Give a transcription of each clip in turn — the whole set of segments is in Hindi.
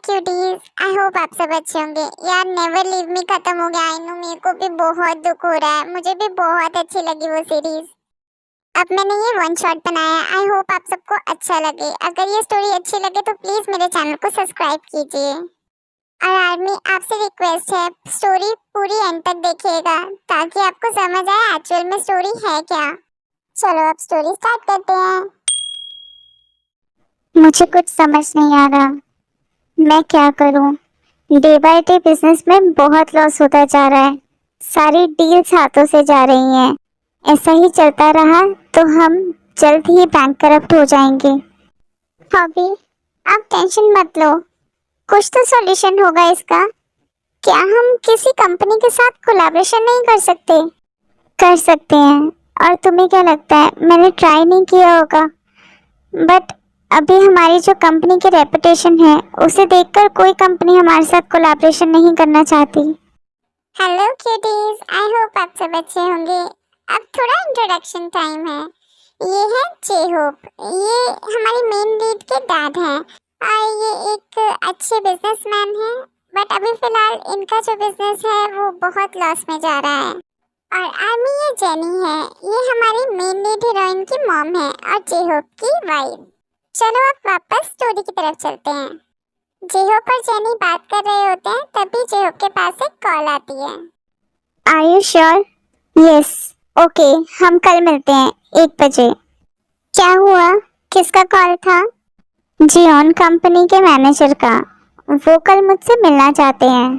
क्यूटीज, आई होप आप सब अच्छे होंगे। यार नेवर लीव मी खत्म हो गया। आई नो मेरे को भी बहुत दुख हो रहा है। मुझे भी बहुत अच्छी लगी वो सीरीज। अब मैंने ये वन शॉट बनाया है। आई होप आप सबको अच्छा लगे। अगर ये स्टोरी अच्छी लगे तो प्लीज मेरे चैनल को सब्सक्राइब कीजिए। और आर्मी आपसे रिक्वेस्ट है, स्टोरी पूरी एंड तक देखिएगा ताकि आपको समझ आए एक्चुअल में स्टोरी है क्या। चलो अब स्टोरी स्टार्ट करते हैं। मुझे कुछ समझ नहीं आ रहा, मैं क्या करूं। डे बाय डे बिजनेस में बहुत लॉस होता जा रहा है। सारी डील्स हाथों से जा रही हैं। ऐसा ही चलता रहा तो हम जल्द ही बैंक करप्ट हो जाएंगे। हॉबी, आप टेंशन मत लो, कुछ तो सॉल्यूशन होगा इसका। क्या हम किसी कंपनी के साथ कोलैबोरेशन नहीं कर सकते? कर सकते हैं। और तुम्हें क्या लगता है मैंने ट्राई नहीं किया होगा? बट अभी हमारी जो कंपनी की रेपुटेशन है उसे देखकर कोई कंपनी हमारे साथ कोलैबोरेशन नहीं करना चाहती। हेलो क्यूटीज, आई होप आप सब अच्छे होंगे। अब थोड़ा इंट्रोडक्शन टाइम है। ये है जे-होप, ये हमारी मेन लीड के डैड हैं और ये एक अच्छे बिजनेसमैन हैं। बट अभी फिलहाल इनका जो बिजनेस है वो बहुत लॉस में जा रहा है। और आर्मी ये जेनी है, ये हमारी मेन लीड हीरोइन की मॉम है और जे-होप की वाइफ। चलो अब वापस स्टोरी की तरफ चलते हैं। जे-होप और जेनी बात कर रहे होते हैं तभी जे-होप के पास एक कॉल आती है। Are you sure? Yes, okay, हम कल मिलते हैं 1 बजे। क्या हुआ, किसका कॉल था? जियोन कंपनी के मैनेजर का। वो कल मुझसे मिलना चाहते हैं।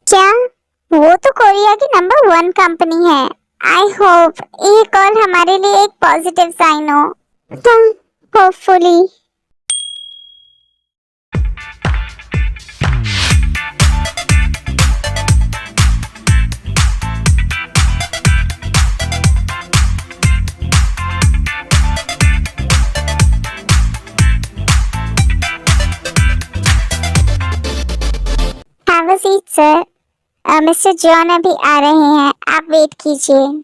क्या? वो तो कोरिया की नंबर 1 कंपनी है। आई होप ये कॉल हमारे लिए एक पॉजिटिव साइन हो। Hopefully. Have a seat, sir. Mister John अभी आ रहे हैं, आप वेट कीजिए।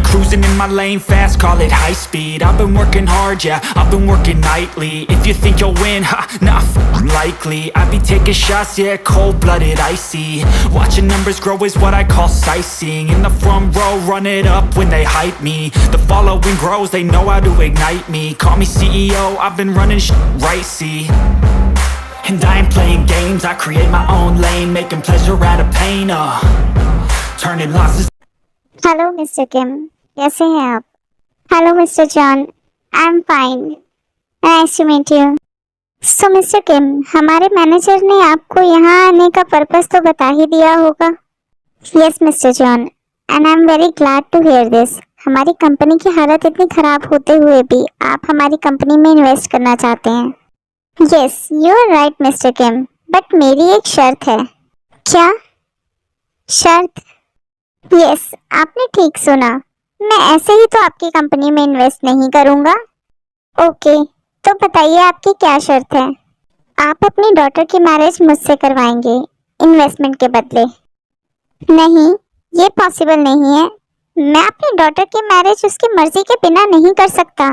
Cruising in my lane fast, call it high speed. I've been working hard, yeah, I've been working nightly. If you think you'll win, ha, nah, likely. I be taking shots, yeah, cold-blooded, icy. Watching numbers grow is what I call sightseeing. In the front row, run it up when they hype me. The following grows, they know how to ignite me. Call me CEO, I've been running right, see. And I ain't playing games, I create my own lane. Making pleasure out of pain, turning losses. Hello mister Kim, कैसे हैं आप? Hello mister John, I am fine, nice to meet you. So mister Kim, हमारे मैनेजर ने आपको यहाँ आने का पर्पस तो बता ही दिया होगा। Yes mister John, and I am very glad to hear this. हमारी कंपनी की हालत इतनी खराब होते हुए भी आप हमारी कंपनी में इन्वेस्ट करना चाहते हैं। Yes, you are right mister Kim, but मेरी एक शर्त है। क्या शर्त? यस, आपने ठीक सुना। मैं ऐसे ही तो आपकी कंपनी में इन्वेस्ट नहीं करूंगा। ओके, तो बताइए आपकी क्या शर्त है? आप अपनी डॉटर की मैरिज मुझसे करवाएंगे इन्वेस्टमेंट के बदले। नहीं, ये पॉसिबल नहीं है। मैं अपनी डॉटर की मैरिज उसकी मर्जी के बिना नहीं कर सकता।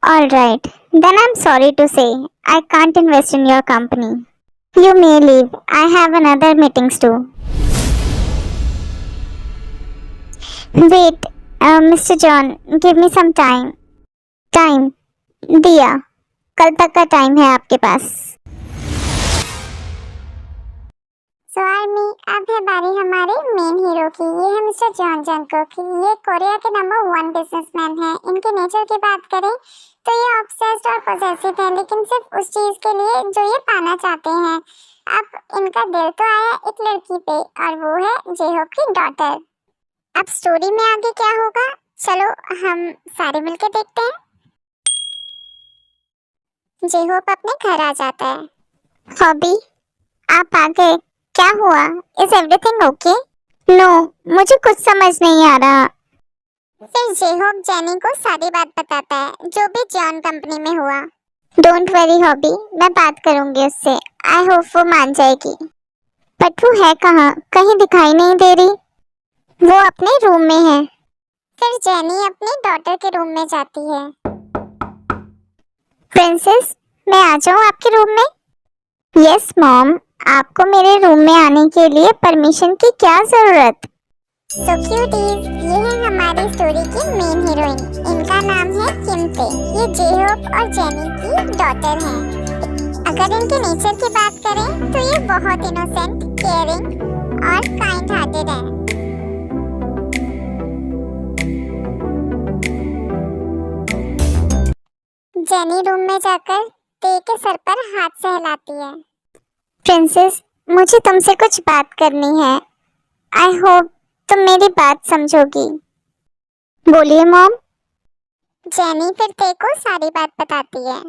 All right, then I am sorry to say I can't invest in your company. You may leave, I have another meetings too. Wait, Mr. John, give me some time. Time दिया, कल तक का टाइम है आपके पास। So आर्मी, अब है बारी हमारे मेन हीरो की। ये है मिस्टर जॉन जंगकुक। ये कोरिया के नंबर 1 बिजनेसमैन हैं। इनके नेचर की बात करें तो ये ऑब्सेस्ड और पॉसेसिव है, लेकिन सिर्फ उस चीज के लिए जो ये पाना चाहते हैं। अब इनका दिल तो आया एक लड़की पे और वो है जे-होप की डॉटर। अब स्टोरी में आगे क्या होगा, चलो हम सारे मिलकर देखते हैं। जे-होप अपने घर आ जाता है। हॉबी, आप आ गए, क्या हुआ? Is everything okay? नो, मुझे कुछ समझ नहीं आ रहा। फिर जेहोप जेनी को सारी बात बताता है जो भी जॉन कंपनी में हुआ। डोंट वरी हॉबी, मैं बात करूंगी उससे। आई होप वो मान जाएगी। बट वो है कहाँ? कहीं दिखाई नहीं दे रही। वो अपने रूम में है। फिर जेनी अपनी डॉटर के रूम में जाती है। प्रिंसेस, मैं आ जाऊँ आपके रूम में? यस मॉम, आपको मेरे रूम में आने के लिए परमिशन की क्या जरूरत? सो क्यूटीज, ये है हमारी स्टोरी की मेन हीरोइन। इनका नाम है किमते। ये जेहोप और जेनी की डॉटर हैं। अगर इनके नेचर की बात करें तो ये बहुत इनोसेंट, केयरिंग और काइंड हार्टेड है। जेनी रूम में जाकर ते के सर पर हाथ सहलाती है। प्रिंसेस, मुझे तुमसे कुछ बात करनी है। आई होप तुम मेरी बात समझोगी। बोलिए मॉम। जेनी फिर ते को सारी बात बताती है।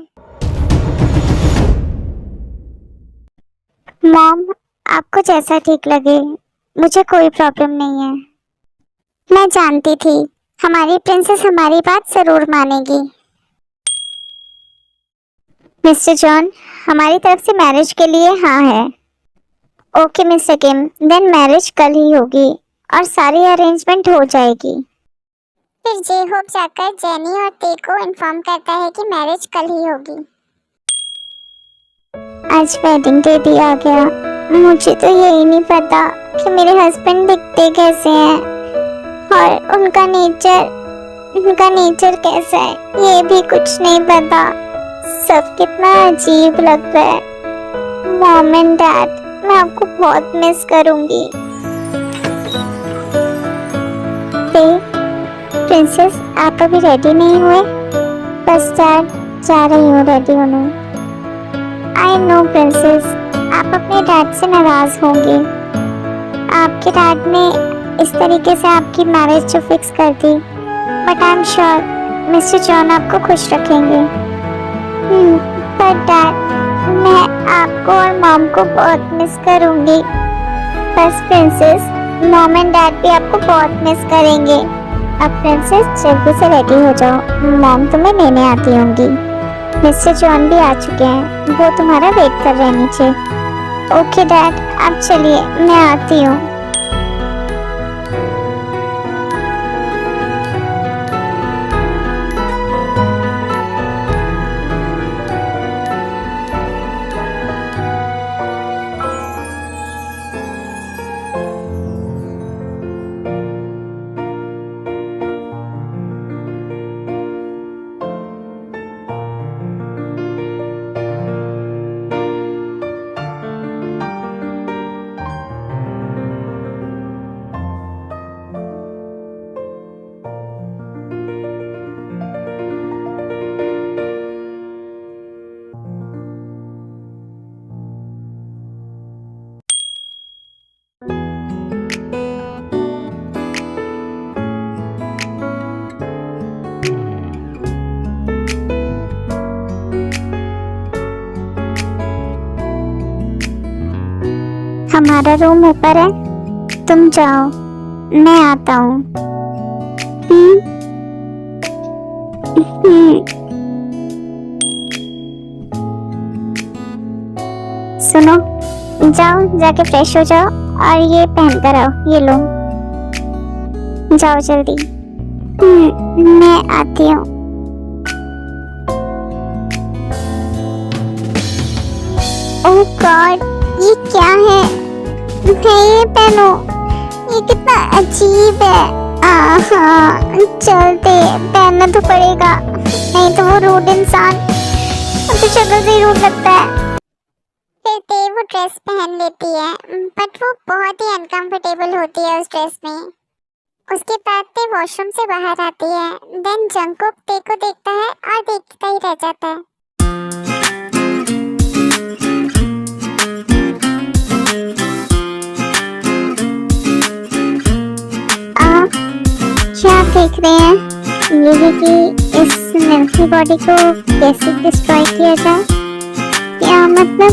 मॉम, आपको जैसा ठीक लगे, मुझे कोई प्रॉब्लम नहीं है। मैं जानती थी हमारी प्रिंसेस हमारी बात जरूर मानेगी। मिस्टर जॉन, हमारी तरफ से मैरिज के लिए हाँ है। ओके मिस्टर किम, देन मैरिज कल ही होगी और सारी अरेंजमेंट हो जाएगी। फिर जेहोप जाकर जेनी और ते को इन्फॉर्म करता है कि मैरिज कल ही होगी। आज वेडिंग डे भी आ गया। मुझे तो यही नहीं पता कि मेरे हस्बैंड दिखते कैसे हैं और उनका नेचर कैसा है, ये भी कुछ नहीं पता। सब कितना अजीब लग रहा है। मॉम एंड डैड, मैं आपको बहुत मिस करूंगी। प्रिंसेस, आप अभी रेडी नहीं हुए? बस डैड, जा रही हूँ रेडी होने। आई नो प्रिंसेस, आप अपने डैड से नाराज होंगी। आपके डैड ने इस तरीके से आपकी मैरिज जो फिक्स कर दी, but I am sure mister John आपको खुश रखेंगे। पर डैड, मैं आपको और मॉम को बहुत मिस करूंगी। बस प्रिंसेस, मॉम एंड डैड भी आपको बहुत मिस करेंगे। अब प्रिंसेस जल्दी से रेडी हो जाओ, मॉम तुम्हें लेने आती होंगी। मिस्टर जॉन भी आ चुके हैं, वो तुम्हारा वेट कर रहे हैं नीचे। ओके डैड, आप चलिए, मैं आती हूँ। हमारा रूम ऊपर है, तुम जाओ, मैं आता हूँ। सुनो, जाओ जाके फ्रेश हो जाओ और ये पहन कर आओ। ये लो, जाओ जल्दी। मैं आती हूँ। ओह गॉड, ये क्या है? मैं ये पहनूं? ये कितना अजीब है। चलते पहनना तो पड़ेगा, नहीं तो वो रूड इंसान तो शक्ल से रूड लगता है। फिर ते वो ड्रेस पहन लेती है, बट वो बहुत ही अनकंफर्टेबल होती है उस ड्रेस में। उसके बाद ते वॉशरूम से बाहर आती है। देन जंगकुक ते को देखता है और देखता ही रह जाता है। क्या देख रहे हैं? ये है कि इस मिल्की बॉडी को कैसे डिस्ट्रॉय किया जाए। क्या मतलब?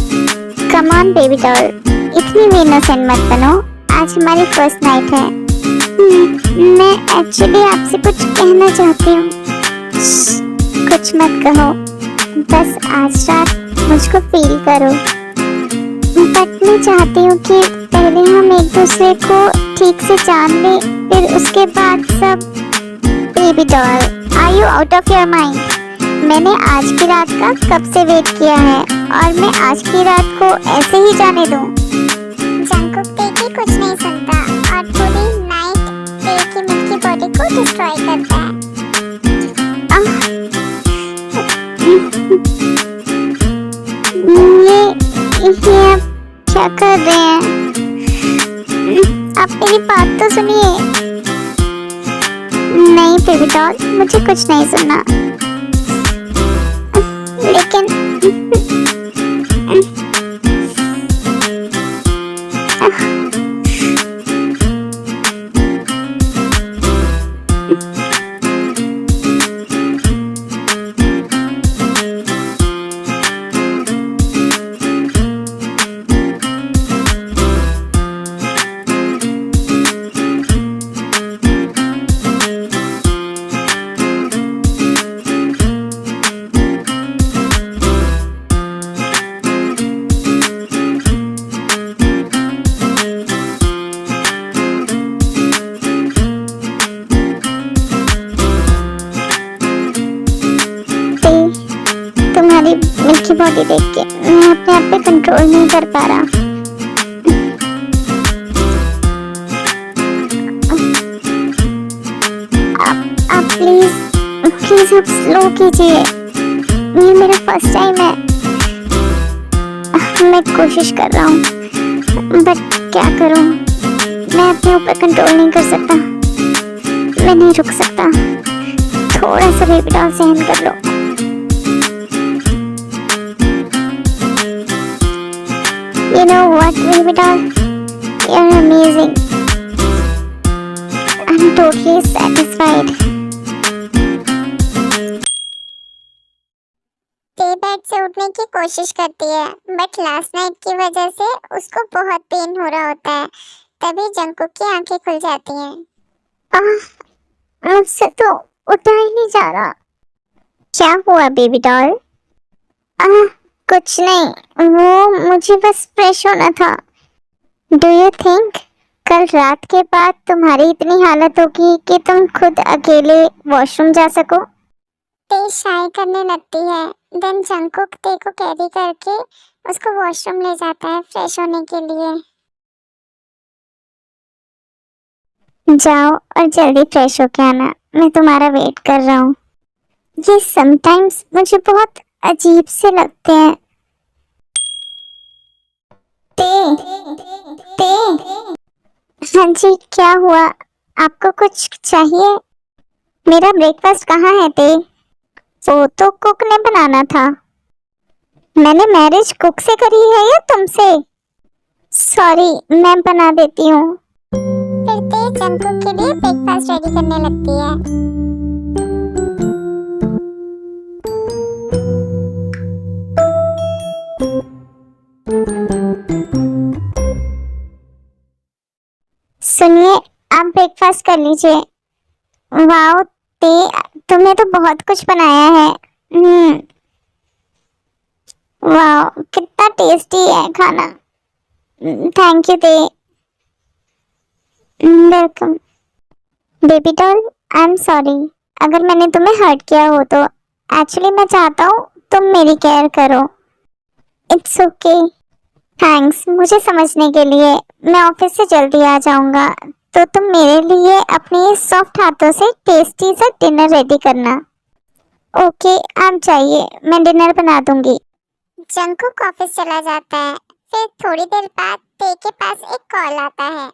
कम ऑन बेबी डॉल, इतनी भी इनोसेंट मत बनो, आज हमारी फर्स्ट नाइट है। मैं एक्चुअली आपसे कुछ कहना चाहती हूँ। कुछ मत कहो, बस आज रात मुझको फील करो। बट मैं चाहती हूँ कि पहले हम एक दूसरे को ठीक से जान ले, फिर उसके बाद सब। Baby doll, are you out of your mind? मैंने आज की रात का कब से वेट किया है और मैं आज की रात को ऐसे ही जाने दूँ? जंगकुक ते की कुछ नहीं सुनता और पूरी नाइट ते की मिल्की बॉडी को डिस्ट्रॉय करता है। ये आप क्या कर रहे हैं? आप मेरी बात तो सुनिए। नहीं बेबी डॉल, मुझे कुछ नहीं सुनना। लेकिन तुम्हारी मिल्की बॉडी देख के मैं अपने आप पे कंट्रोल नहीं कर पा रहा। आप प्लीज आप स्लो कीजिए। ये मेरा फर्स्ट टाइम है। मैं कोशिश कर रहा हूँ, बट क्या करूँ? मैं अपने ऊपर कंट्रोल नहीं कर सकता। मैं नहीं रुक सकता। थोड़ा सा बेबी डॉल सहन कर लो। You know what, baby doll? You're amazing. I'm totally satisfied. ते बेड से उठने की कोशिश करती है, बट लास्ट नाइट की वजह से उसको बहुत पेन हो रहा होता है। तभी जंगकुक की आंखें खुल जाती हैं। मुझसे तो उठा ही नहीं जा रहा। क्या हुआ बेबी डॉल? कुछ नहीं, वो मुझे बस फ्रेश होना था। डू यू थिंक कल रात के बाद तुम्हारी इतनी हालत होगी कि तुम खुद अकेले वॉशरूम जा सको? ते शाय करने लगती है, देन जंगकुक ते को कैरी करके उसको वॉशरूम ले जाता है फ्रेश होने के लिए। जाओ और जल्दी फ्रेश होके आना, मैं तुम्हारा वेट कर रहा हूँ। ये समटाइम्स मुझे बहुत अजीब से लगते हैं। ते हाँ जी, क्या हुआ? आपको कुछ चाहिए? मेरा ब्रेकफास्ट कहाँ है ते? वो तो कुक ने बनाना था। मैंने मैरिज कुक से करी है या तुमसे? सॉरी, मैं बना देती हूँ। फिर ते जंगकुक के लिए ब्रेकफास्ट रेडी करने लगती है। सुनिए, आप ब्रेकफास्ट कर लीजिए। वाओ ते, तुमने तो बहुत कुछ बनाया है। वाओ, कितना टेस्टी है खाना। थैंक यू ते। Welcome. Baby doll, I am sorry अगर मैंने तुम्हें हर्ट किया हो तो। एक्चुअली मैं चाहता हूँ तुम मेरी केयर करो। It's okay. थैंक्स मुझे समझने के लिए। मैं ऑफिस से जल्दी आ जाऊंगा, तो तुम मेरे लिए अपने सॉफ्ट हाथों से टेस्टी सा डिनर रेडी करना। ओके, आप जाइए, मैं डिनर बना दूंगी। जंगकुक ऑफिस चला जाता है। फिर थोड़ी देर बाद ते के पास एक कॉल आता है।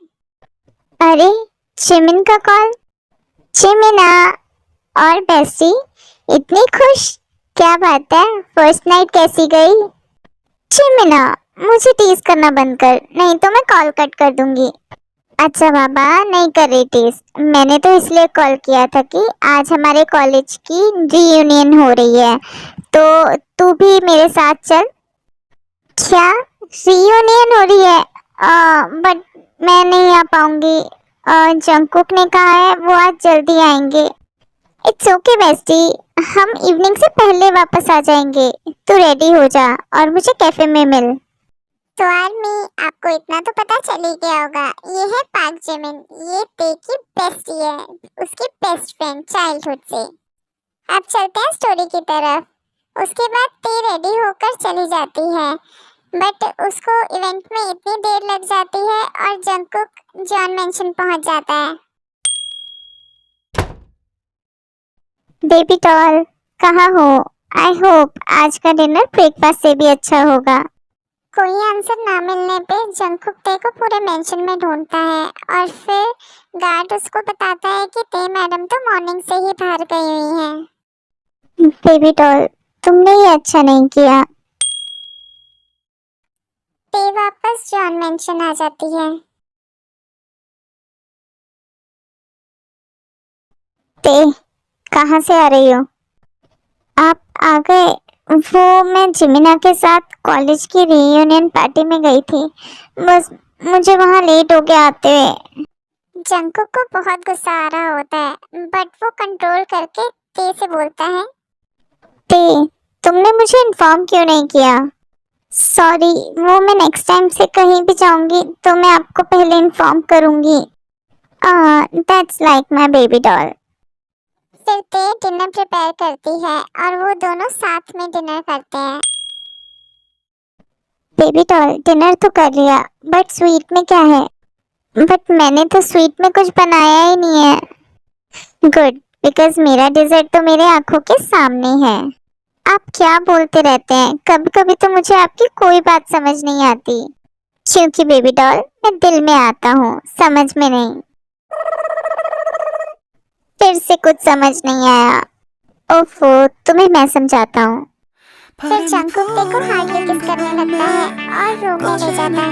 अरे, जिमिन का कॉल। जिमिना और बेस्टी, इतनी खुश, क्या बात है? फर्स्ट नाइट कैसी गई? जिमिना, मुझे टीज करना बंद कर, नहीं तो मैं कॉल कट कर दूंगी। अच्छा बाबा, नहीं कर रही टीज। मैंने तो इसलिए कॉल किया था कि आज हमारे कॉलेज की रीयूनियन हो रही है, तो तू भी मेरे साथ चल। क्या रीयूनियन हो रही है? बट मैं नहीं आ पाऊंगी। जंगकुक ने कहा है वो आज जल्दी आएंगे। इट्स ओके बेस्टी, हम इवनिंग से पहले वापस आ जाएंगे। तू रेडी हो जा और मुझे कैफे में मिल। तो आर्मी, आपको इतना तो पता चल ही गया होगा, ये है पार्क जिमिन। ये ते की बेस्टी है, उसकी बेस्ट फ्रेंड चाइल्डहुड से। अब चलते हैं स्टोरी की तरफ। उसके बाद ते रेडी होकर चली जाती है, बट उसको इवेंट में इतनी देर लग जाती है और जंगकुक जॉन मेंशन पहुंच जाता है। बेबी डॉल, कहाँ हो? आई होप आज का डिनर ब्रेकफास्ट से भी अच्छा होगा। कोई आंसर ना मिलने पे जंगकुक ते को पूरे मेंशन में ढूंढता है और फिर गार्ड उसको बताता है कि ते मैडम तो मॉर्निंग से ही बाहर गई हुई हैं। बेबी डॉल, तुमने ये अच्छा नहीं किया। ते वापस जॉन मेंशन आ जाती है। ते, कहाँ से आ रही हो? आप आ गए। वो मैं जिमिना के साथ कॉलेज की रीयूनियन पार्टी में गई थी, बस मुझे वहाँ लेट हो गया आते हुए। जंगकुक को बहुत गुस्सा आ रहा होता है, बट वो कंट्रोल करके ते से बोलता है, ते, तुमने मुझे इन्फॉर्म क्यों नहीं किया? सॉरी, वो मैं नेक्स्ट टाइम से कहीं भी जाऊंगी तो मैं आपको पहले इन्फॉर्म करूंगी। That's like my baby doll. फिर ते डिनर प्रिपेयर करती है और वो दोनों साथ में डिनर करते हैं। बेबी डॉल, डिनर तो कर लिया, बट स्वीट में क्या है? बट मैंने तो स्वीट में कुछ बनाया ही नहीं है। गुड, बिकॉज मेरा डिजर्ट तो मेरे आंखों के सामने है। आप क्या बोलते रहते हैं? कभी कभी तो मुझे आपकी कोई बात समझ नहीं आती। क्योंकि बेबी डॉल, मैं दिल में आता हूँ, समझ में नहीं। फिर से कुछ समझ नहीं आया। ओफो, तुम्हें मैं समझाता हूँ। फिर जंगकुक ते को हार्डली किस करने लगता है और रूम में ले जाता है।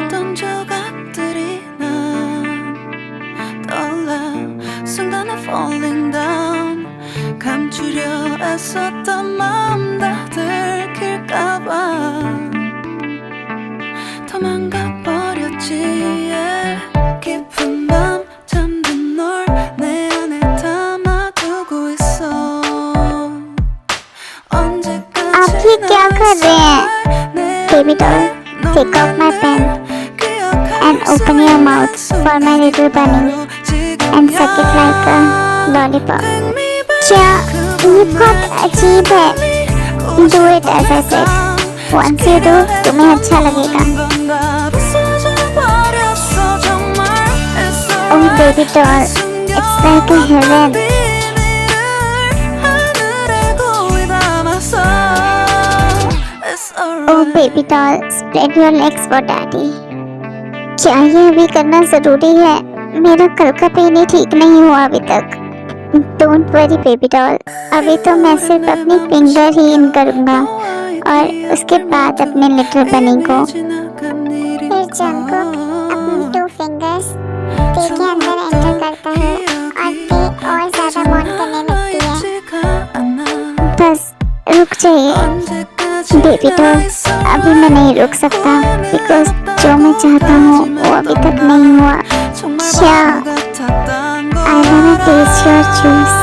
순간에 falling down 감추려 애썼던 마음 다 들킬까봐 도망가 버렸지 깊은 밤 잠든 널 내 안에 담아두고 있어 आप ये क्या कर रहे हैं? Baby doll, take off my pen and open your mouth for my little bunny and suck it like a lollipop. क्या? ये बहुत अजीब है। Do it as I said. Once you do, तुम्हें अच्छा लगेगा। Oh baby doll, it's like a heaven. Oh baby doll, spread your legs for daddy. क्या ये अभी करना जरूरी है? मेरा कल का पेन ही ठीक नहीं हुआ अभी तक। Don't worry baby doll, अभी तो मैं सिर्फ अपनी फिंगर ही इन करूँगा और उसके बाद अपने लिटिल बनी को। फिर जंगकुक अपनी 2 फिंगर्स ते के अंदर एंटर करता है और ते और ज्यादा मॉन करने लगती है। बस रुक जाइए बेबी डॉल, अभी मैं नहीं रुक सकता, बिकॉज जो मैं चाहता हूँ वो अभी तक नहीं हुआ। क्या? I wanna taste your juice.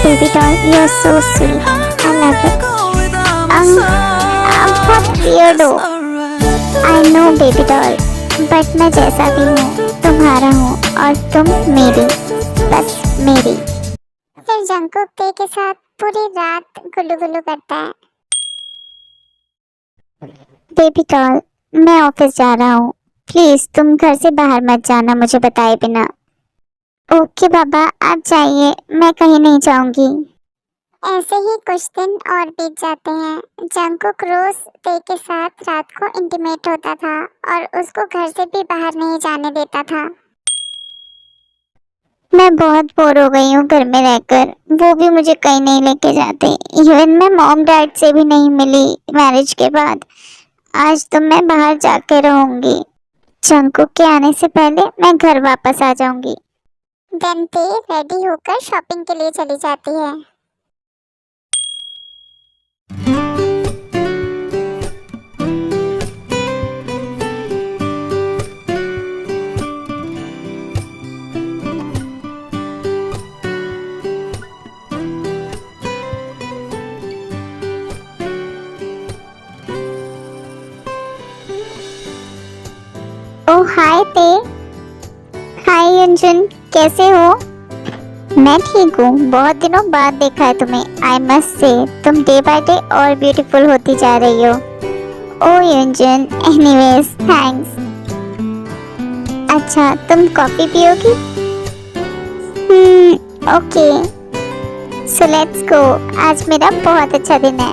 Baby doll, you're so sweet. I love it. बहुत weird हो। I know baby doll, but मैं जैसा भी हूँ तुम्हारा हूँ और तुम मेरी, बस मेरी। फिर जंगकुक ते के साथ पूरी रात गुल्लू गुल्लू करता है। बेबी डॉल, मैं ऑफिस जा रहा हूँ, प्लीज तुम घर से बाहर मत जाना मुझे बताए बिना। ओके बाबा, आप जाइए, मैं कहीं नहीं जाऊंगी। ऐसे ही कुछ दिन और बीत जाते हैं। जंगकुक रोज ते के साथ रात को इंटीमेट होता था और उसको घर से भी बाहर नहीं जाने देता था। मैं बहुत बोर हो गई हूँ घर में रहकर, वो भी मुझे कहीं नहीं लेके जाते। इवन मैं मॉम डैड से भी नहीं मिली मैरिज के बाद। आज तो मैं बाहर जाके रहूंगी। जंकुक के आने से पहले मैं घर वापस आ जाऊंगी। देन ते रेडी होकर शॉपिंग के लिए चली जाती है। ओ हाय ते। हाय अंजुन, कैसे हो? मैं ठीक हूँ, बहुत दिनों बाद देखा है तुम्हें। आई मस्ट से तुम डे बाय डे और ब्यूटीफुल होती जा रही हो। ओ अंजुन, एनीवेज थैंक्स। अच्छा, तुम कॉफी पियोगी? Okay, so let's go. आज मेरा बहुत अच्छा दिन है।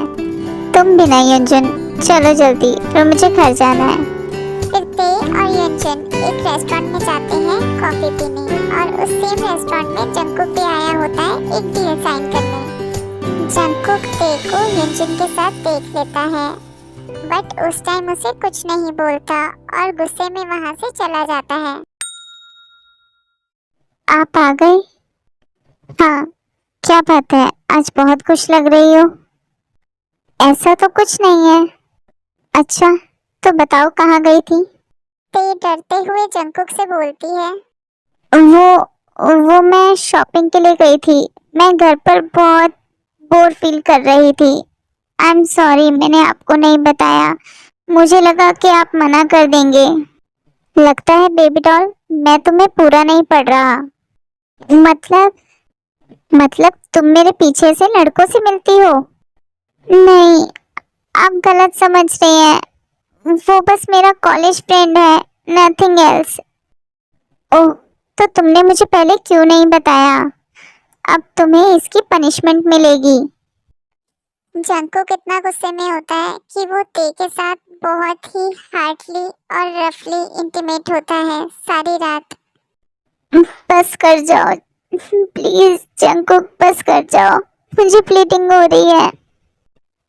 तुम भी नहीं अंजुन, चलो जल्दी, फिर मुझे घर जाना है। फिर ते और यंजन एक रेस्टोरेंट में जाते हैं कॉफी पीने, और उस सेम रेस्टोरेंट में जंकुक भी आया होता है एक डील साइन करने। जंकुक ते को यंजन के साथ देख लेता है, बट उस टाइम उसे कुछ नहीं बोलता और गुस्से में वहां से चला जाता है। आप आ गए? हाँ, क्या बात है, आज बहुत खुश लग रही हो। ऐसा तो कुछ नहीं है। अच्छा, तो बताओ कहाँ गई थी? ते डरते हुए जंकुक से बोलती है, वो मैं शॉपिंग के लिए गई थी। मैं घर पर बहुत बोर फील कर रही थी। आई एम सॉरी, मैंने आपको नहीं बताया। मुझे लगा कि आप मना कर देंगे। लगता है बेबी डॉल, मैं तुम्हें पूरा नहीं पढ़ रहा। मतलब तुम मेरे पीछे से लड़कों से मिलती हो? नहीं, आप गलत समझ रहे हैं। वो बस मेरा कॉलेज फ्रेंड है, नथिंग एल्स। ओह, तो तुमने मुझे पहले क्यों नहीं बताया? अब तुम्हें इसकी पनिशमेंट मिलेगी। जंकुक कितना गुस्से में होता है कि वो ते के साथ बहुत ही हार्डली और रफली इंटीमेट होता है सारी रात। बस कर जाओ प्लीज जंकुक, बस कर जाओ, मुझे ब्लीडिंग हो रही है।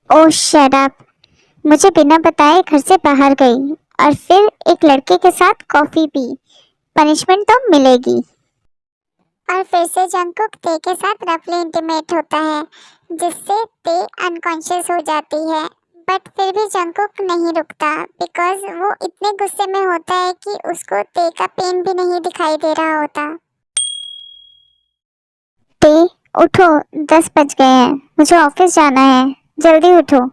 ओह शट अप। मुझे बिना बताए घर से बाहर गई और फिर एक लड़के के साथ कॉफी पी। पनिशमेंट तो मिलेगी। और फिर से जंकुक ते के साथ रफली इंटीमेट होता है, जिससे ते अनकॉन्शियस हो जाती है। बट फिर भी जंकुक नहीं रुकता, बिकॉज वो इतने गुस्से में होता है कि उसको ते का पेन भी नहीं दिखाई दे रहा होता। ते उठो, 10 बज गए हैं, मुझे ऑफिस जाना है, जल्दी उठो।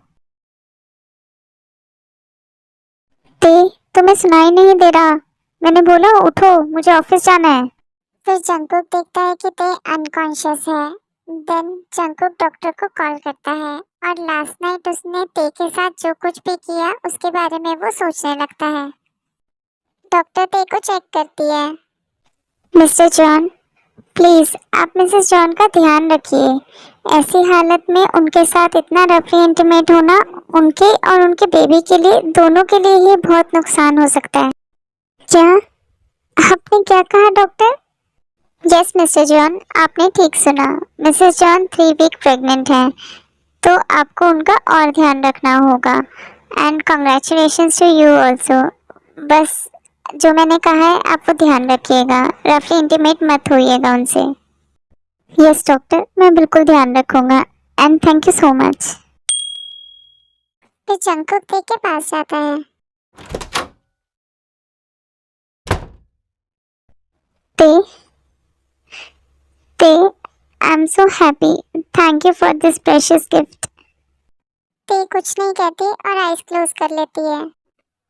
ते तुम्हें सुनाई नहीं दे रहा? मैंने बोला उठो, मुझे ऑफिस जाना है। फिर जंकुक देखता है कि ते अनकॉन्शियस है। देन जंकुक डॉक्टर को कॉल करता है, और लास्ट नाइट उसने ते के साथ जो कुछ भी किया उसके बारे में वो सोचने लगता है। डॉक्टर ते को चेक करती है। मिस्टर जॉन, प्लीज आप मिसेस जॉन का ध्यान रखिए। ऐसी हालत में उनके साथ इतना रफली इंटीमेट होना उनके और उनके बेबी के लिए, दोनों के लिए ये बहुत नुकसान हो सकता है। क्या आपने क्या कहा डॉक्टर? यस मिस्टर जॉन, आपने ठीक सुना। मिसेस जॉन 3 वीक प्रेग्नेंट है, तो आपको उनका और ध्यान रखना होगा। And congratulations to you also. बस जो मैंने कहा है आप वो ध्यान रखिएगा, रफली इंटीमेट मत होइएगा उनसे। यस डॉक्टर, मैं बिल्कुल ध्यान रखूंगा, and thank you so much. फिर जंकुक ते के पास जाता है। ते I am so happy, thank you for this precious gift. ते कुछ नहीं कहती और आइज क्लोज कर लेती है।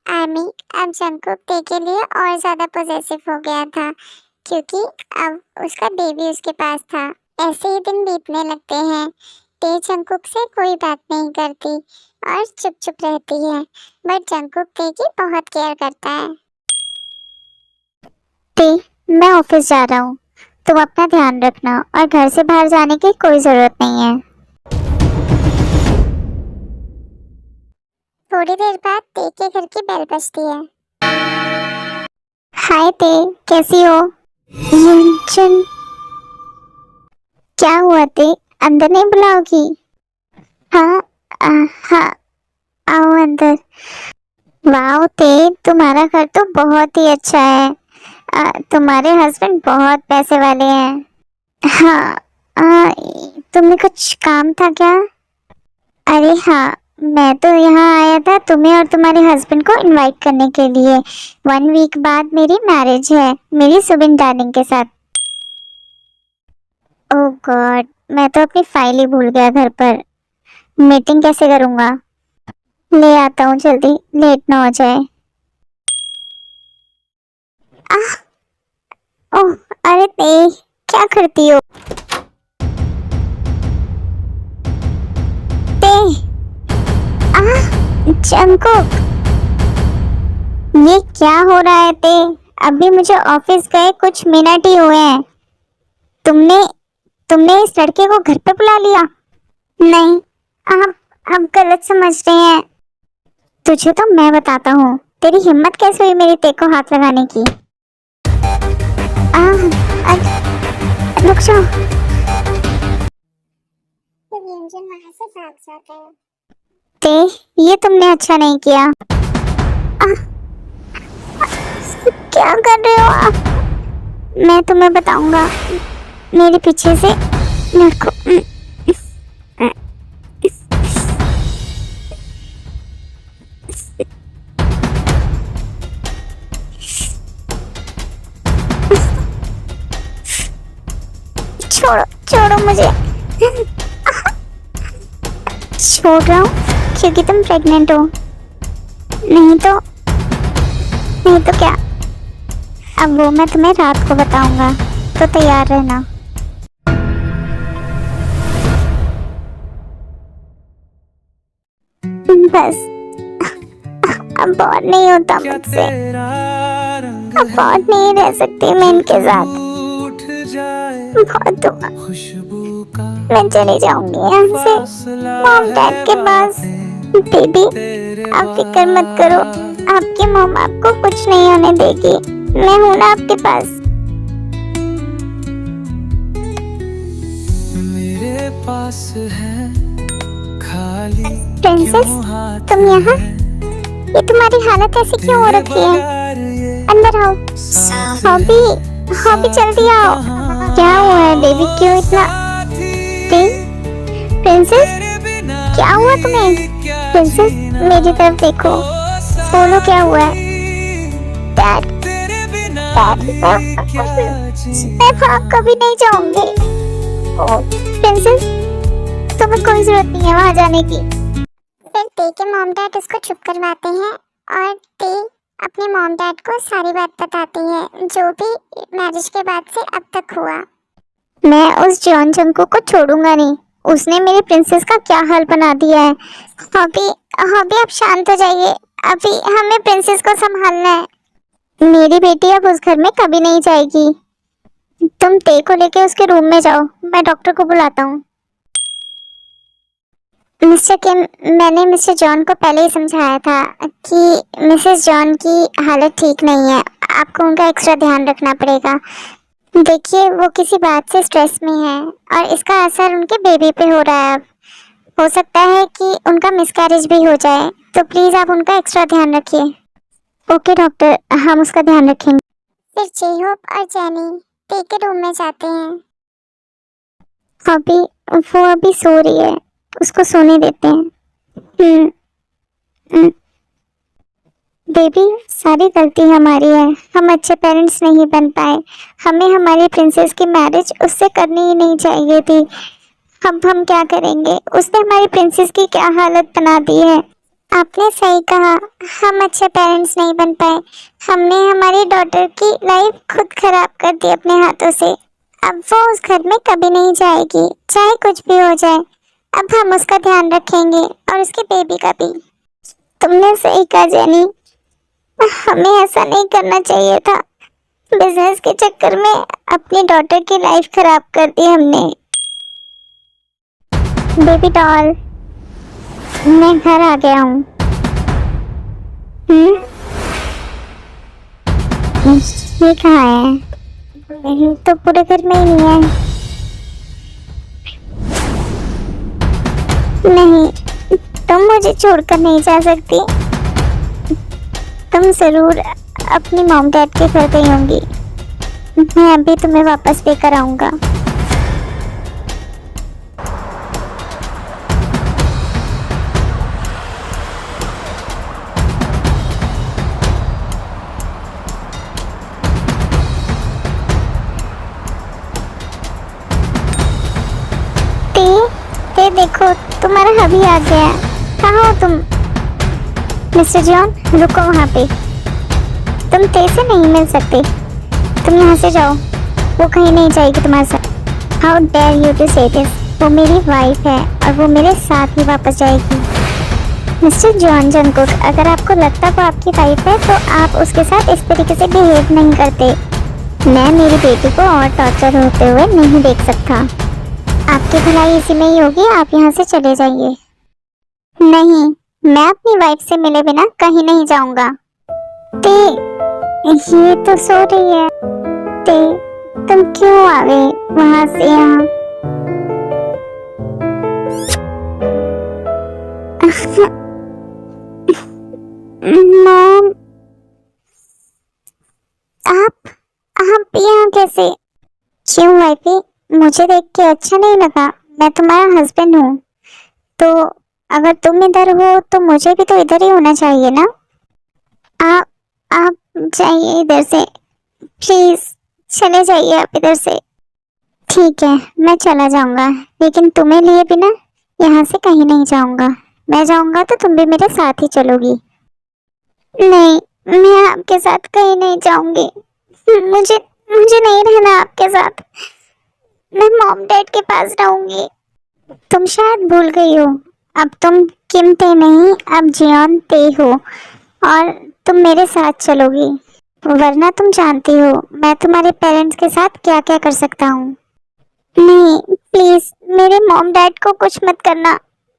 आर्मी अब जंकुक ते के लिए और ज्यादा पॉसेसिव हो गया था, क्योंकि अब उसका बेबी उसके पास था। ऐसे ही दिन बीतने लगते हैं। ते जंकुक से कोई बात नहीं करती और चुप चुप रहती है, बट जंकुक ते की बहुत केयर करता है। ते मैं ऑफिस जा रहा हूँ, तुम अपना ध्यान रखना, और घर से बाहर जाने की कोई जरूरत नहीं है। थोड़ी देर बाद ते के घर की बेल बजती है। हाय ते, कैसी हो? यंचन, क्या हुआ ते, अंदर नहीं बुलाओगी? हाँ हाँ, आओ अंदर। वाह ते, तुम्हारा घर तो बहुत ही अच्छा है। तुम्हारे हस्बैंड बहुत पैसे वाले हैं। हाँ। तुम्हें कुछ काम था क्या? अरे हाँ, मैं तो यहाँ आया था तुम्हें और तुम्हारे हस्बैंड को इनवाइट करने के लिए। 1 वीक बाद मेरी मैरिज है, मेरी सुबिन डार्लिंग के साथ। ओह गॉड, मैं तो अपनी फाइल ही भूल गया घर पर। मीटिंग कैसे करूँगा? ले आता हूँ जल्दी, लेट ना हो जाए। आह, ओह, अरे ते, क्या करती हो? ते, जंकुक, ये क्या हो रहा है ते? अभी मुझे ऑफिस गए कुछ मिनट ही हुए हैं। तुमने तुमने इस लड़के को घर पे बुला लिया? नहीं, आप गलत समझ रहे हैं। तुझे तो मैं बताता हूँ, तेरी हिम्मत कैसे हुई मेरी ते को हाथ लगाने की? रुक जाओ। तो व्यंजन वहां से भाग जाता है। ते, ये तुमने अच्छा नहीं किया। क्या कर रहे हो आप? मैं तुम्हें बताऊंगा, मेरे पीछे से लड़को। छोड़ो छोड़ो मुझे। छोड़ रहा हूँ क्योंकि तुम प्रेग्नेंट हो। नहीं तो क्या? अब वो मैं तुम्हें रात को बताऊंगा, तो तैयार रहना। बस, अब बहुत नहीं होता मुझसे। अब बहुत नहीं रह सकती मैं इनके साथ। बहुत हुआ, मैं चली जाऊंगी यहाँ से, मॉम डैड के पास। बेबी, आप फिक्र मत करो, आपकी मॉम आपको कुछ नहीं होने देगी। मैं हूँ ना आपके पास। मेरे पास है खाली। प्रिंसेस, तुम यहाँ? ये तुम्हारी हालत ऐसी क्यों हो रखी है? अंदर आओ। हॉबी जल्दी आओ। क्या हुआ है बेबी, क्यों इतना? प्रिंसेस, क्या हुआ तुम्हें? प्रिंसेस, मेरी तरफ देखो, बोलो क्या हुआ है? डैड, मैं भाग कभी नहीं जाऊंगी। प्रिंसेस, तुम्हें कोई जरूरत नहीं है वहां जाने की। फिर ते के मॉम डैड उसको चुप करवाते हैं और ते अपने मॉम डैड को सारी बात बताती है, जो भी मैरिज के बाद से अब तक हुआ। मैं उस जॉन जंको को छोड़ूंगा नहीं। उसने मेरी प्रिंसेस का क्या हाल बना दिया है। हॉबी, आप शांत हो जाइए, अभी हमें प्रिंसेस को संभालना है। मेरी बेटी अब उस घर में कभी नहीं जाएगी। तुम ते को लेके उसके रूम में जाओ, मैं डॉक्टर को बुलाता हूँ। मिस्टर किम, मैंने मिस्टर जॉन को पहले ही समझाया था कि मिसेस जॉन की हालत ठीक नहीं है, आपको उनका एक्स्ट्रा ध्यान रखना पड़ेगा। देखिए, वो किसी बात से स्ट्रेस में है और इसका असर उनके बेबी पे हो रहा है। अब हो सकता है कि उनका मिसकैरेज भी हो जाए, तो प्लीज आप उनका एक्स्ट्रा ध्यान रखिए। ओके डॉक्टर, हम उसका ध्यान रखेंगे। फिर जे-होप और जेनी ते के रूम में जाते हैं। वो अभी सो रही है, उसको सोने देते हैं। बेबी, सारी गलती हमारी है, हम अच्छे पेरेंट्स नहीं बन पाए। हमें हमारी प्रिंसेस की मैरिज उससे करनी ही नहीं चाहिए थी। अब हम क्या करेंगे? उसने हमारी प्रिंसेस की क्या हालत बना दी है। आपने सही कहा, हम अच्छे पेरेंट्स नहीं बन पाए। हमने हमारी डॉटर की लाइफ खुद खराब कर दी अपने हाथों से। अब वो उस घर में कभी नहीं जाएगी, चाहे कुछ भी हो जाए। अब हम उसका ध्यान रखेंगे और उसके बेबी का भी। तुमने सही कहा जेनी, हमें ऐसा नहीं करना चाहिए था। बिजनेस के चक्कर में अपनी डॉटर की लाइफ खराब कर दी हमने। बेबी डॉल, मैं घर आ गया हूँ। ये कहाँ है? नहीं तो पूरे घर में ही नहीं है। नहीं, तुम मुझे छोड़कर नहीं जा सकती। तुम जरूर अपनी मॉम डैड के घर गई होंगी। मैं अभी तुम्हें वापस लेकर आऊंगा। ते देखो, तुम्हारा हबी आ गया। कहाँ हो तुम? मिस्टर जॉन, रुको वहाँ पे। तुम ते से नहीं मिल सकते। तुम यहाँ से जाओ। वो कहीं नहीं जाएगी तुम्हारे साथ। हाउ डेयर यू टू से दिस। वो मेरी वाइफ है और वो मेरे साथ ही वापस जाएगी। मिस्टर जॉन जंगकुक, अगर आपको लगता वो आपकी वाइफ है तो आप उसके साथ इस तरीके से बिहेव नहीं करते। मैं मेरी बेटी को और टॉर्चर होते हुए नहीं देख सकता। आपकी भलाई इसी में ही होगी। आप यहाँ से चले जाइए। नहीं, मैं अपनी वाइफ से मिले बिना कहीं नहीं जाऊंगा। ते, ये तो सो रही है। ते, तुम क्यों आ गए वहां से यहाँ? मॉम, आप यहाँ कैसे? क्यों वाइफी? मुझे देख के अच्छा नहीं लगा? मैं तुम्हारा हस्बैंड हूँ, तो अगर तुम इधर हो तो मुझे भी तो इधर ही होना चाहिए ना। आप जाइए इधर से, प्लीज चले जाइए आप इधर से। ठीक है, मैं चला जाऊंगा, लेकिन तुम्हें लिए बिना यहाँ से कहीं नहीं जाऊंगा। मैं जाऊंगा तो तुम भी मेरे साथ ही चलोगी। नहीं, मैं आपके साथ कहीं नहीं जाऊंगी। मुझे नहीं रहना आपके साथ। मैं मॉम डैड के पास रहूंगी। तुम शायद भूल गई हो, अब तुम किम ते नहीं, अब जियोन ते हो और तुम मेरे साथ चलोगी। वरना तुम जानती हो मैं तुम्हारे पेरेंट्स के साथ क्या क्या कर सकता हूँ। नहीं, प्लीज मेरे मॉम डैड को कुछ मत करना।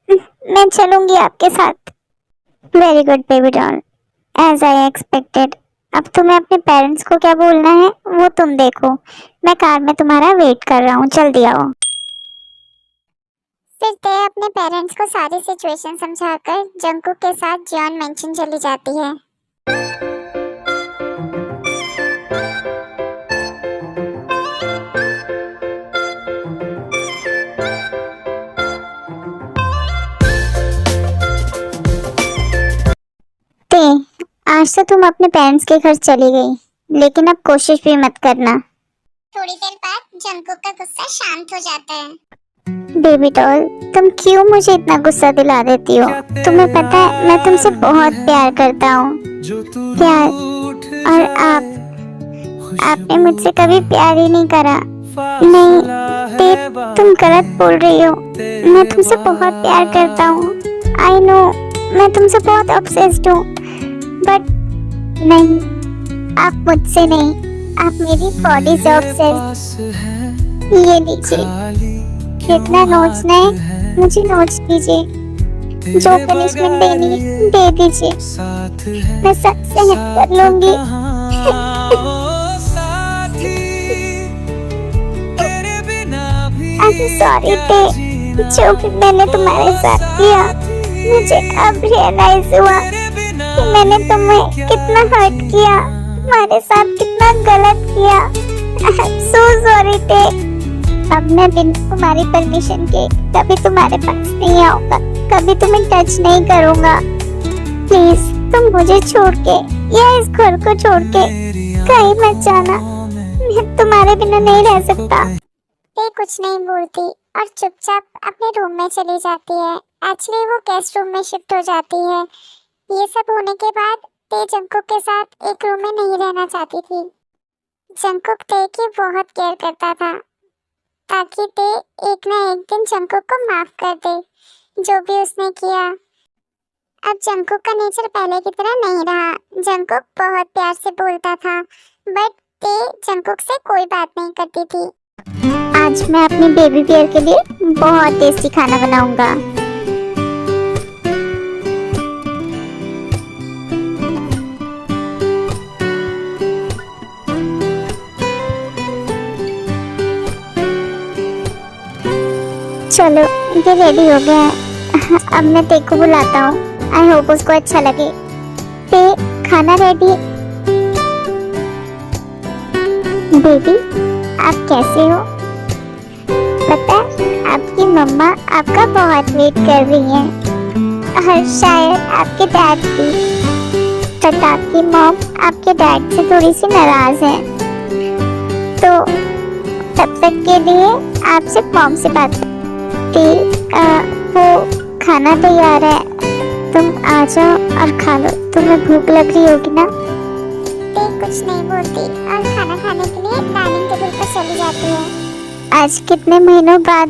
मैं चलूंगी आपके साथ। Very good baby doll, as I expected. अब तुम्हें अपने पेरेंट्स को क्या बोलना है वो तुम देखो। मैं कार में तुम्हारा वेट कर रहा हूँ, जल्दी आओ। फिर ते अपने पेरेंट्स को सारी सिचुएशन समझाकर जंगकुक के साथ जियोन मेंशन चली जाती है। ते, आज तो तुम अपने पेरेंट्स के घर चली गई, लेकिन अब कोशिश भी मत करना। थोड़ी देर बाद जंगकुक का गुस्सा शांत हो जाता है। बेबी डॉल, तुम क्यों मुझे इतना गुस्सा दिला देती हो? तुम्हें पता है मैं तुमसे बहुत प्यार करता हूँ। प्यार? और आपने मुझसे कभी प्यार ही नहीं करा। नहीं, ते, तुम गलत बोल रही हो। मैं तुमसे बहुत प्यार करता हूँ। आई नो, मैं तुमसे बहुत ऑब्सेस्ड हूँ, बट नहीं, आप मुझसे नहीं, आप मेरी बॉडी से ऑब्सेस्ड। ये लीजिए, कितना नोचना है मुझे नोच दीजिए। जो पनिशमेंट देनी है दे दीजिए, मैं सब सहन कर लूंगी। सॉरी ते, जो भी मैंने तुम्हारे साथ किया, मुझे अब रियलाइज हुआ कि मैंने तुम्हें कितना हर्ट किया, तुम्हारे साथ कितना गलत किया। आई एम सो सॉरी ते। अब मैं बिना तुम्हारी परमिशन के कभी तुम्हारे पास नहीं आऊंगा, कभी तुम्हें टच नहीं करूंगा। प्लीज तुम मुझे छोड़ के या इस घर को छोड़ के कहीं मत जाना। मैं तुम्हारे बिना नहीं रह सकता। ते कुछ नहीं बोलती और चुपचाप अपने रूम में चली जाती है। एक्चुअली वो गेस्ट रूम में शिफ्ट हो जाती है। ये सब होने के बाद ते जंगकुक के साथ एक रूम में नहीं रहना चाहती थी। जंगकुक ते की बहुत केयर करता था ताकि ते एक ना एक दिन जंगकुक को माफ कर दे जो भी उसने किया। अब जंगकुक का नेचर पहले की तरह नहीं रहा। जंगकुक बहुत प्यार से बोलता था, बट ते जंगकुक से कोई बात नहीं करती थी। आज मैं अपनी बेबी बियर के लिए बहुत टेस्टी खाना बनाऊंगा। चलो, ये रेडी हो गया है। अब मैं ते को बुलाता हूँ। आई होप उसको अच्छा लगे। ते, खाना रेडी। बेबी, आप कैसे हो? पता है, आपकी मम्मा आपका बहुत वेट कर रही हैं और शायद आपके डैड भी। बट आपकी मॉम आपके डैड से थोड़ी सी नाराज है, तो तब तक के लिए आप सिर्फ मॉम से बात वो खाना तैयार है, तुम आ जाओ और खा लो। तुम्हें भूख लग रही होगी ना? कुछ नहीं बोलती और खाना खाने के लिए डाइनिंग टेबल पर चली जाती है। आज कितने महीनों बाद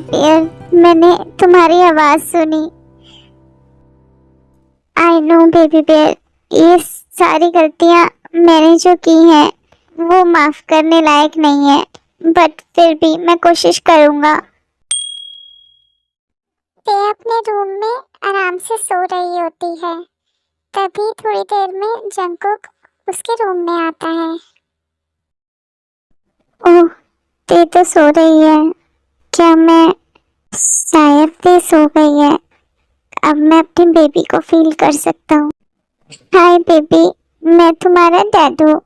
मैंने तुम्हारी आवाज सुनी। आई नो बेबी बेयर, ये सारी गलतियां मैंने जो की हैं वो माफ करने लायक नहीं है, बट फिर भी मैं कोशिश करूंगा। ते अपने रूम में आराम से सो रही होती है, तभी थोड़ी देर में जंकुक उसके रूम में आता है। ओह, ते तो सो रही है। क्या मैं शायद ते सो गई है। अब मैं अपने बेबी को फील कर सकता हूँ। हाय बेबी, मैं तुम्हारा डैड हूँ,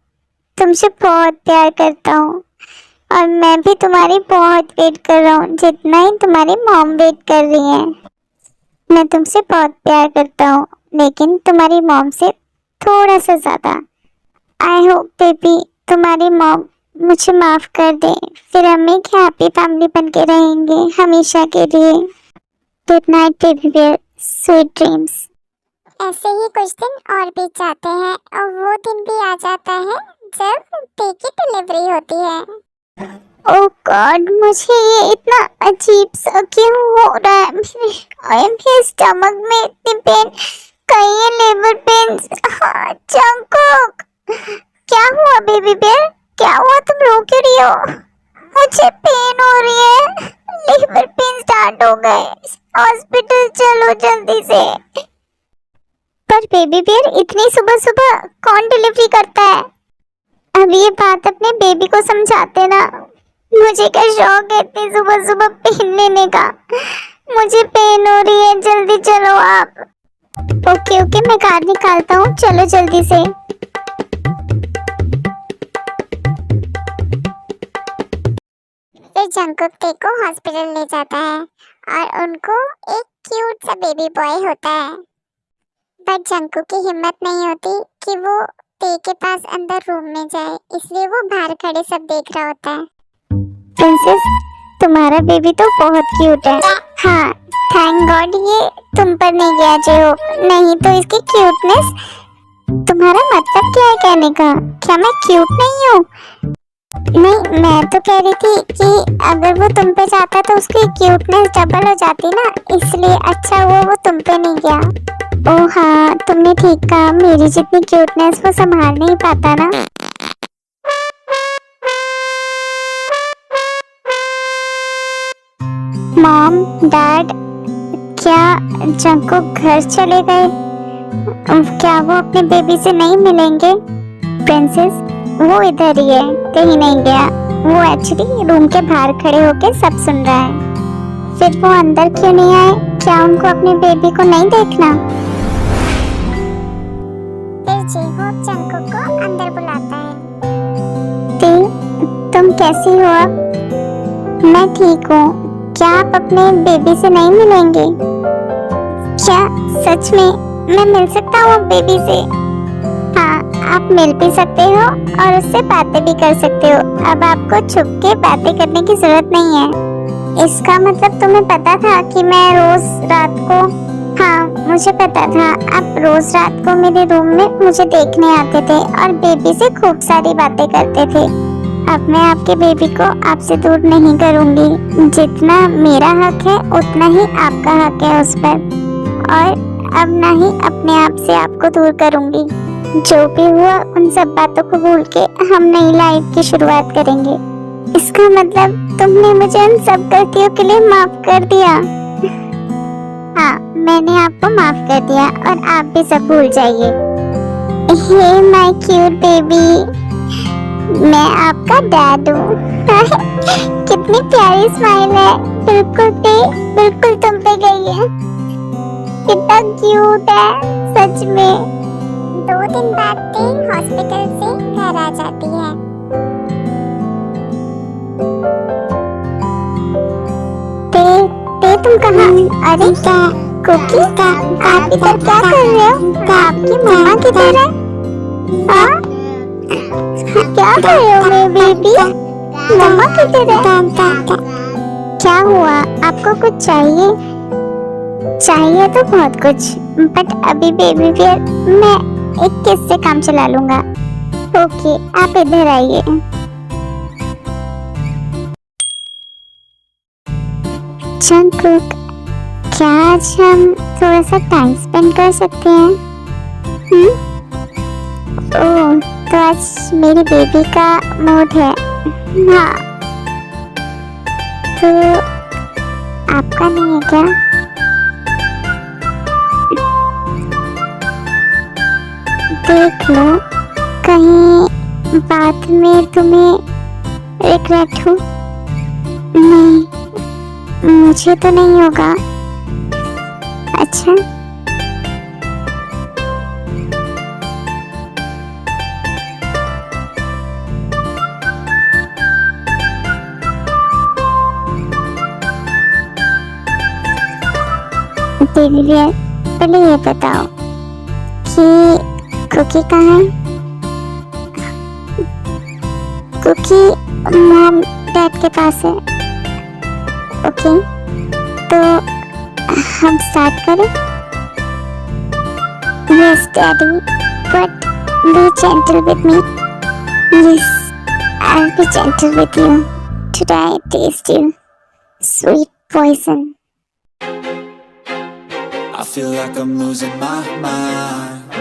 तुमसे बहुत प्यार करता हूँ और मैं भी तुम्हारी बहुत वेट कर रहा हूँ जितना ही तुम्हारी मॉम वेट कर रही है। मैं तुमसे बहुत प्यार करता हूँ, लेकिन तुम्हारी मॉम से थोड़ा सा ज्यादा। आई होप बेबी तुम्हारी मॉम मुझे माफ कर दे, फिर हम एक हैप्पी फैमिली बन के रहेंगे हमेशा के लिए। Good night baby bear, sweet dreams. ऐसे ही कुछ दिन और बीत जाते हैं और वो दिन भी आ जाता है जब ते की डिलीवरी होती है। ओह गॉड, मुझे ये इतना अजीब सा क्यों हो रहा है? मेरे स्टमक में इतनी पेन, कहीं ये लेबर पेन्स। जंकुक, क्या हुआ बेबी बेयर? क्या हुआ, तुम रो क्यों रही हो? मुझे पेन हो रही है, लेबर पेन स्टार्ट हो गए, हॉस्पिटल चलो जल्दी से। पर बेबी बेयर, इतनी सुबह सुबह कौन डिलीवरी करता है? अब ये बात अपने बेबी को समझाते ना। मुझे क्या शौक है इतनी सुबह सुबह पेन लेने का। मुझे पेन हो रही है, जल्दी चलो आप। ओके ओके, मैं कार निकालता हूँ, चलो जल्दी से। फिर जंकुक ते को हॉस्पिटल ले जाता है और उनको एक क्यूट सा बेबी बॉय होता है। बट जंकुक की हिम्मत नहीं होती कि वो ते के पास अंदर रूम में जाए, इसलिए वो बाहर खड़े सब देख रहा होता है। प्रिंसेस, तुम्हारा बेबी तो बहुत क्यूट है। हाँ, थैंक गॉड ये तुम पर नहीं गया जो, नहीं तो इसकी क्यूटनेस। तुम्हारा मतलब क्या है कहने का? क्या मैं क्यूट नहीं हूँ? नहीं, मैं तो कह रही थी कि अगर वो तुम पे जाता तो उसकी क्यूटनेस डबल हो जाती ना, इसलिए अच्छा वो तुम पे नहीं गया। ओह हाँ, तुमने ठीक कहा, मेरी जितनी क्यूटनेस वो संभाल नहीं पाता ना। मॉम, डैड, क्या जंकुक घर चले गए? क्या वो अपने बेबी से नहीं मिलेंगे? प्रिंसेस, वो इधर ही है, कहीं नहीं गया। वो एक्चुअली रूम के बाहर खड़े होके सब सुन रहा है। फिर वो अंदर क्यों नहीं आए? क्या उनको अपने बेबी को नहीं देखना? फिर जेहोक जंकुक को अंदर बुलाता है। तुम कैसी हो अब? मैं ठीक हूँ। क्या आप अपने बेबी से नहीं मिलेंगे? क्या सच में मैं मिल सकता हूँ बेबी से? हाँ, आप मिल भी सकते हो और उससे बातें भी कर सकते हो। अब आपको छुप के बातें करने की जरूरत नहीं है। इसका मतलब तुम्हें पता था कि मैं रोज रात को, हाँ मुझे पता था, आप रोज रात को मेरे रूम में मुझे देखने आते थे और बेबी से खूब सारी बातें करते थे। अब मैं आपके बेबी को आपसे दूर नहीं करूंगी। जितना मेरा हक है उतना ही आपका हक है उस पर, और अब ना ही अपने आप से आपको दूर करूंगी। जो भी हुआ उन सब बातों को भूल के हम नई लाइफ की शुरुआत करेंगे। इसका मतलब तुमने मुझे उन सब गलतियों के लिए माफ कर दिया? हाँ, मैंने आपको माफ कर दिया और आप भी सब भूल जाइए। हे माय क्यूट बेबी, मैं आपका डैड हूँ। कितनी प्यारी स्माइल है, बिल्कुल तुम पे गई है। कितना क्यूट है सच में। 2 2 दिन बाद ते हॉस्पिटल से घर आ जाती है। ते तुम कहाँ? अरे कुकी, आप इधर क्या कर रहे हो? आपकी मम्मा किधर है? हाँ? क्या कर रहे हो मेरे बेबी? मम्मा किधर है? क्या हुआ? आपको कुछ चाहिए? चाहिए तो बहुत कुछ, बट अभी बेबी वियर मैं एक किस से काम चला लूंगा। ओके, आप इधर आइए। जंगकुक, क्या आज हम थोड़ा सा टाइम स्पेंड कर सकते हैं? ओह, तो आज मेरी बेबी का मूड है। हाँ, तो आपका नहीं है क्या? देख लो, कहीं बाद में तुम्हें रिग्रेट हो। नहीं, मुझे तो नहीं होगा। अच्छा, बेबी वियर, पहले ये बताओ कि कुकी कहाँ है? कुकी मॉम डैड के पास है। ओके, तो हम स्टार्ट करें? Yes daddy, but be gentle with me. Yes, I will be gentle with you. Today I test you sweet poison. I feel like I'm losing my mind.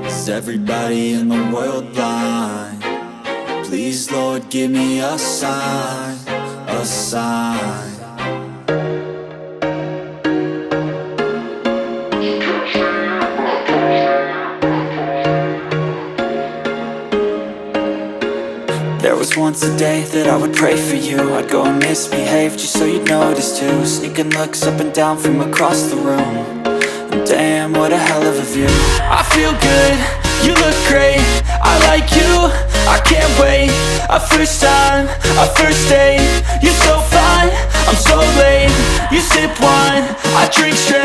Is everybody in the world blind? Please Lord, give me a sign, a sign. There was once a day that I would pray for you. I'd go and misbehave just so you'd notice too. Sneaking looks up and down from across the room. And damn, what a hell of a view. I feel good, you look great, I like you, I can't wait. A first time, a first date, you're so fine, I'm so late. You sip wine, I drink straight.